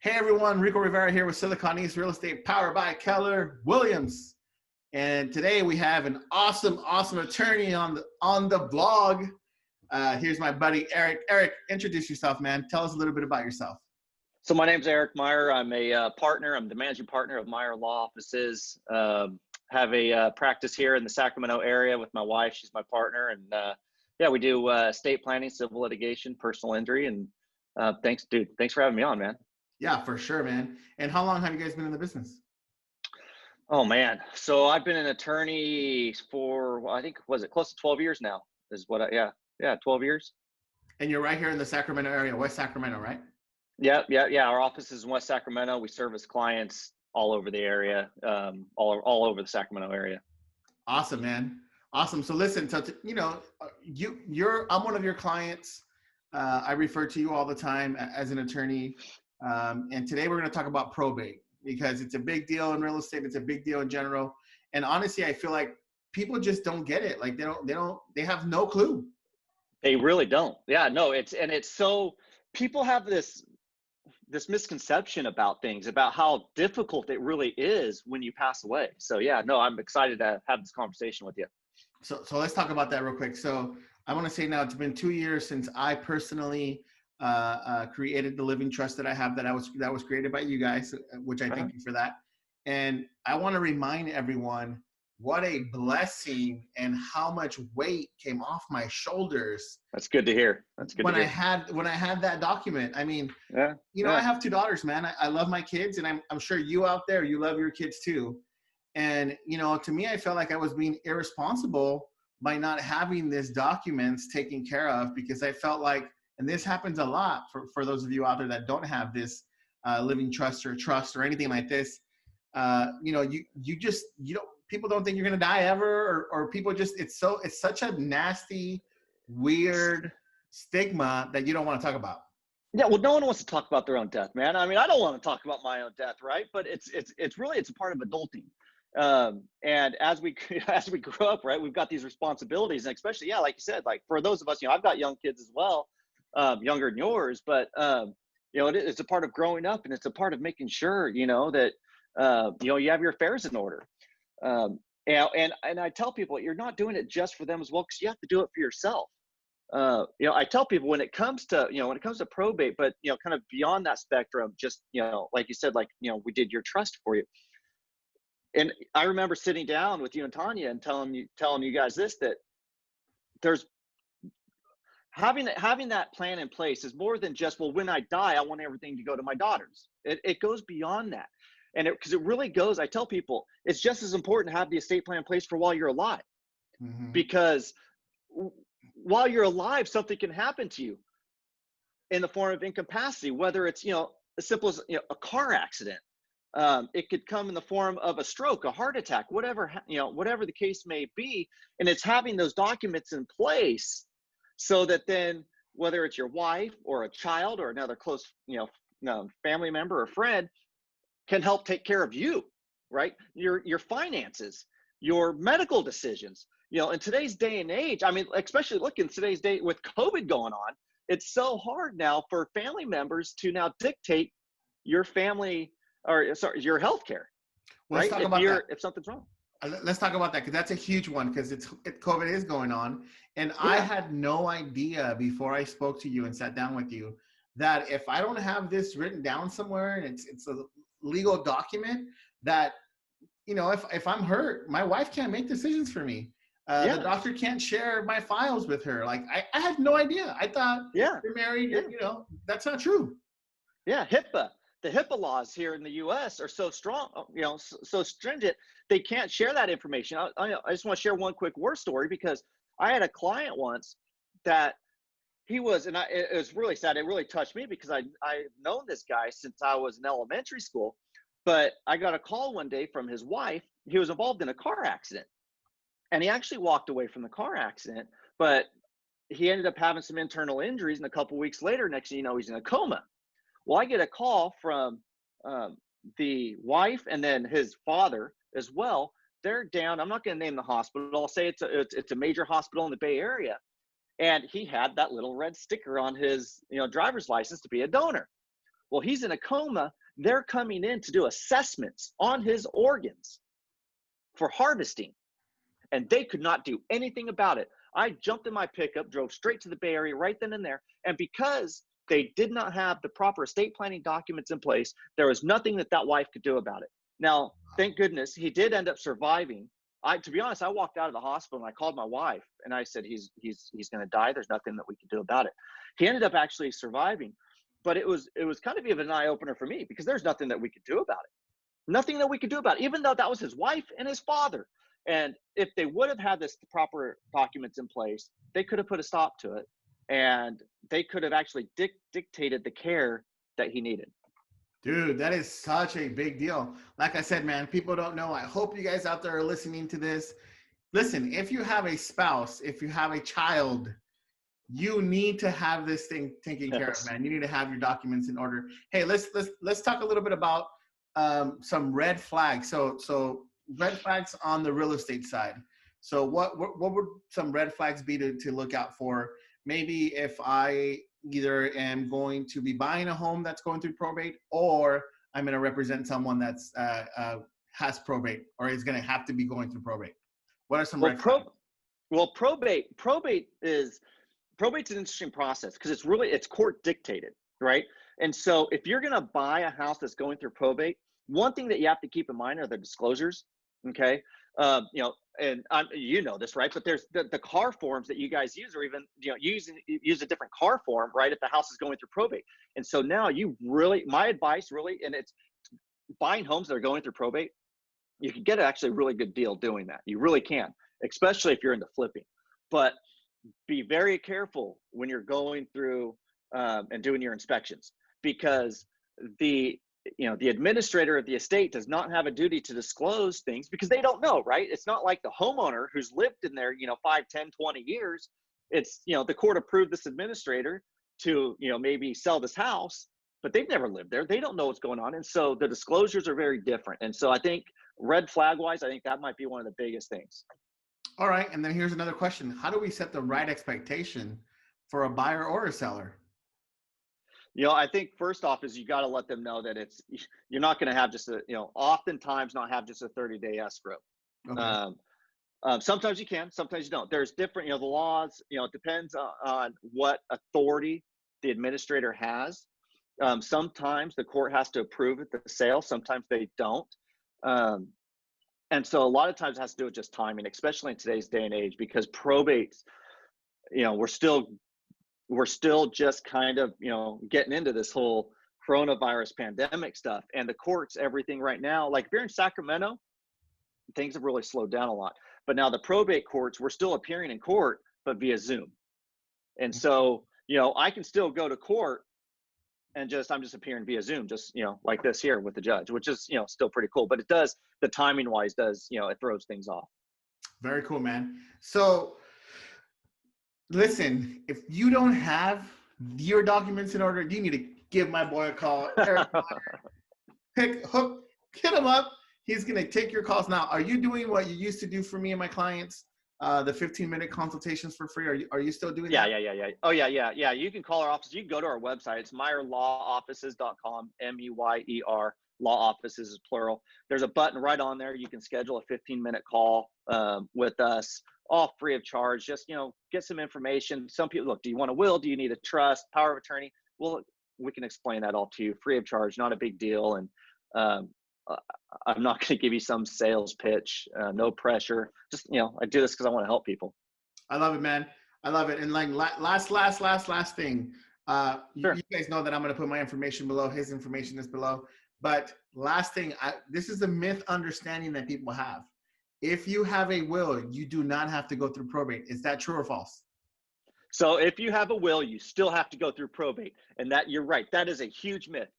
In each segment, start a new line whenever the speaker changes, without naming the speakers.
Hey everyone, Rico Rivera here with Silicon East Real Estate, powered by Keller Williams. And today we have an awesome attorney on the vlog. Here's my buddy Eric. Eric, introduce yourself, man. Tell us a little bit about yourself.
So my name's Eric Meyer. I'm a partner. I'm the managing partner of Meyer Law Offices. Have a practice here in the Sacramento area with my wife. She's my partner, and yeah, we do estate planning, civil litigation, personal injury, and thanks, dude. Thanks for having me on, man.
Yeah, for sure, man. And how long have you guys been in the business?
Oh man, so I've been an attorney for I think was it close to 12 years now? Is what yeah 12 years.
And you're right here in the Sacramento area, West Sacramento, right?
Yeah. Our office is in West Sacramento. We service clients all over the area, all over the Sacramento area.
Awesome, man. Awesome. So listen, I'm one of your clients. I refer to you all the time as an attorney. And today we're going to talk about probate because it's a big deal in real estate. It's a big deal in general. And honestly, I feel like people just don't get it. Like they have no clue.
They really don't. Yeah, no, it's so people have this misconception about things, about how difficult it really is when you pass away. So yeah, no, I'm excited to have this conversation with you.
So let's talk about that real quick. So I want to say now it's been 2 years since I personally created the living trust that I have that was created by you guys, which I thank you for that. And I want to remind everyone what a blessing and how much weight came off my shoulders.
That's good to hear. That's good
when
to
I
hear.
when I had that document. I mean,
I
have 2 daughters, man. I love my kids, and I'm sure you out there, you love your kids too. And to me, I felt like I was being irresponsible by not having this documents taken care of, because I felt like, and this happens a lot for those of you out there that don't have this living trust or anything like this. People don't think you're going to die ever, or people just, it's such a nasty, weird stigma that you don't want to talk about.
Yeah, well, no one wants to talk about their own death, man. I mean, I don't want to talk about my own death, right? But it's a part of adulting. And as we grow up, right, we've got these responsibilities, and especially, yeah, like you said, like for those of us, I've got young kids as well, younger than yours, but it's a part of growing up, and it's a part of making sure, that you have your affairs in order. And I tell people, you're not doing it just for them as well, because you have to do it for yourself. I tell people when it comes to probate, but kind of beyond that spectrum, just like you said, we did your trust for you. And I remember sitting down with you and Tanya and telling you guys this, that there's having that plan in place is more than just, well, when I die, I want everything to go to my daughters. It goes beyond that. And because it really goes, I tell people, it's just as important to have the estate plan in place for while you're alive. Mm-hmm. Because while you're alive, something can happen to you in the form of incapacity, whether it's, as simple as a car accident. It could come in the form of a stroke, a heart attack, whatever the case may be. And it's having those documents in place so that then, whether it's your wife or a child or another close, family member or friend, can help take care of you, right? Your finances, your medical decisions. In today's day and age, I mean, especially look in today's day with COVID going on, it's so hard now for family members to now dictate your family, your health care, right? If something's wrong.
Let's talk about that, because that's a huge one, because COVID is going on. And yeah. I had no idea before I spoke to you and sat down with you that if I don't have this written down somewhere and it's a legal document, that, if I'm hurt, my wife can't make decisions for me. The doctor can't share my files with her. Like I had no idea. I thought you're married, that's not true.
Yeah, the HIPAA laws here in the U.S. are so strong, so stringent, they can't share that information. I just want to share one quick war story, because I had a client once that it was really sad. It really touched me, because I've known this guy since I was in elementary school, but I got a call one day from his wife. He was involved in a car accident, and he actually walked away from the car accident, but he ended up having some internal injuries, and a couple of weeks later, next thing you know, he's in a coma. Well, I get a call from the wife and then his father as well. They're down. I'm not going to name the hospital. I'll say it's a major hospital in the Bay Area. And he had that little red sticker on his driver's license to be a donor. Well, he's in a coma. They're coming in to do assessments on his organs for harvesting, and they could not do anything about it. I jumped in my pickup, drove straight to the Bay Area right then and there. And because they did not have the proper estate planning documents in place, there was nothing that that wife could do about it. Now, thank goodness he did end up surviving. To be honest, I walked out of the hospital and I called my wife and I said, he's going to die. There's nothing that we can do about it. He ended up actually surviving, but it was kind of even an eye opener for me because there's nothing that we could do about it. Nothing that we could do about it, even though that was his wife and his father. And if they would have had the proper documents in place, they could have put a stop to it, and they could have actually dictated the care that he needed.
Dude, that is such a big deal. Like I said, man, people don't know. I hope you guys out there are listening to this. Listen, if you have a spouse, if you have a child, you need to have this thing taken care of, man. You need to have your documents in order. Hey, let's talk a little bit about some red flags. So red flags on the real estate side. So what would some red flags be to look out for? Maybe if I either am going to be buying a home that's going through probate, or I'm going to represent someone that's has probate or is going to have to be going through probate. What are some red flags?
Well, probate's an interesting process because it's court dictated, right? And so if you're going to buy a house that's going through probate, one thing that you have to keep in mind are the disclosures. Okay. And you know this, right? But there's the car forms that you guys use, or even, use a different car form, right? If the house is going through probate. And so now my advice really, and it's buying homes that are going through probate, you can get actually a really good deal doing that. You really can, especially if you're into flipping. But be very careful when you're going through and doing your inspections, because the administrator of the estate does not have a duty to disclose things because they don't know, right? It's not like the homeowner who's lived in there, 5, 10, 20 years. It's, the court approved this administrator to, maybe sell this house, but they've never lived there. They don't know what's going on. And so the disclosures are very different. And so I think red flag wise, I think that might be one of the biggest things.
All right. And then here's another question. How do we set the right expectation for a buyer or a seller?
I think first off is you got to let them know that you're not going to have just oftentimes not have just a 30-day escrow. Okay. Sometimes you can, sometimes you don't. There's different, the laws, it depends on what authority the administrator has. Sometimes the court has to approve it, the sale. Sometimes they don't. And so a lot of times it has to do with just timing, especially in today's day and age, because probates, we're still just kind of, getting into this whole coronavirus pandemic stuff, and the courts, everything right now, like if you're in Sacramento, things have really slowed down a lot. But now the probate courts, we're still appearing in court, but via Zoom. And so, I can still go to court and I'm just appearing via Zoom, just, like this here with the judge, which is, still pretty cool, but the timing wise it throws things off.
Very cool, man. So listen, if you don't have your documents in order, you need to give my boy a call. Hit him up. He's going to take your calls. Now, are you doing what you used to do for me and my clients? The 15-minute consultations for free. Are you still doing that?
Yeah. Oh, yeah. You can call our office. You can go to our website. It's meyerlawoffices.com, MEYER. Law offices is plural. There's a button right on there. You can schedule a 15-minute call with us, all free of charge. Just, get some information. Some people, look, do you want a will? Do you need a trust, power of attorney? Well, we can explain that all to you free of charge, not a big deal. And I'm not going to give you some sales pitch, no pressure. Just, I do this because I want to help people.
I love it, man. I love it. And like last thing, sure. You guys know that I'm going to put my information below. His information is below. But last thing, this is a myth understanding that people have. If you have a will, you do not have to go through probate. Is that true or false?
So if you have a will, you still have to go through probate. And that, you're right. That is a huge myth.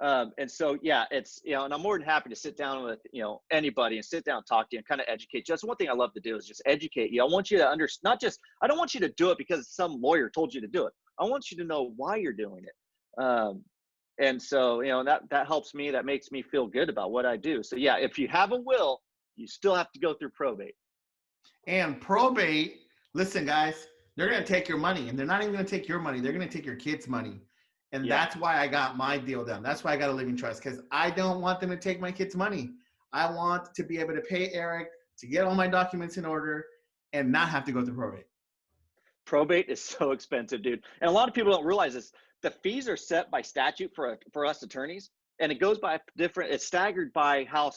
And so, yeah, it's, and I'm more than happy to sit down with, anybody and sit down and talk to you and kind of educate. Just one thing I love to do is just educate you. I want you to understand, I don't want you to do it because some lawyer told you to do it. I want you to know why you're doing it. And so, that helps me, that makes me feel good about what I do. So yeah, if you have a will, you still have to go through probate.
And probate, listen guys, they're going to take your money, and they're not even going to take your money. They're going to take your kids' money. And
Yeah.
that's why I got my deal done. That's why I got a living trust, because I don't want them to take my kids' money. I want to be able to pay Eric to get all my documents in order and not have to go through probate.
Probate is so expensive, dude. And a lot of people don't realize this. The fees are set by statute for us attorneys, and it goes by different. It's staggered by how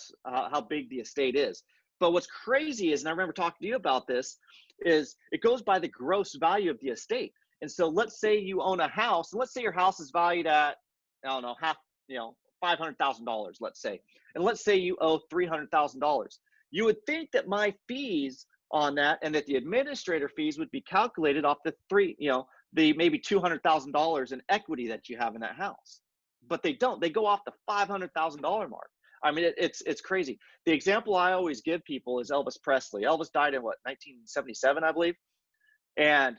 big the estate is. But what's crazy is, and I remember talking to you about this, is it goes by the gross value of the estate. And so let's say you own a house, and let's say your house is valued at, I don't know, $500,000, let's say, and let's say you owe $300,000. You would think that my fees on that, and that the administrator fees would be calculated off the maybe $200,000 in equity that you have in that house, but they don't. They go off the $500,000 mark. I mean, it's crazy. The example I always give people is Elvis Presley. Elvis died in 1977, I believe, and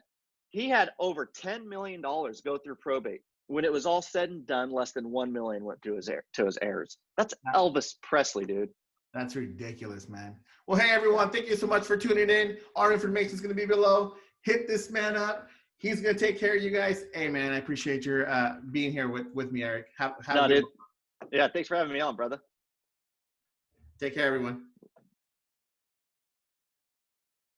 he had over $10 million go through probate. When it was all said and done, less than $1 million went to his heirs. That's Elvis Presley, dude.
That's ridiculous, man. Well, hey, everyone, thank you so much for tuning in. Our information is going to be below. Hit this man up. He's going to take care of you guys. Hey, man, I appreciate your being here with me, Eric. Have a good one.
Yeah, thanks for having me on, brother.
Take care, everyone.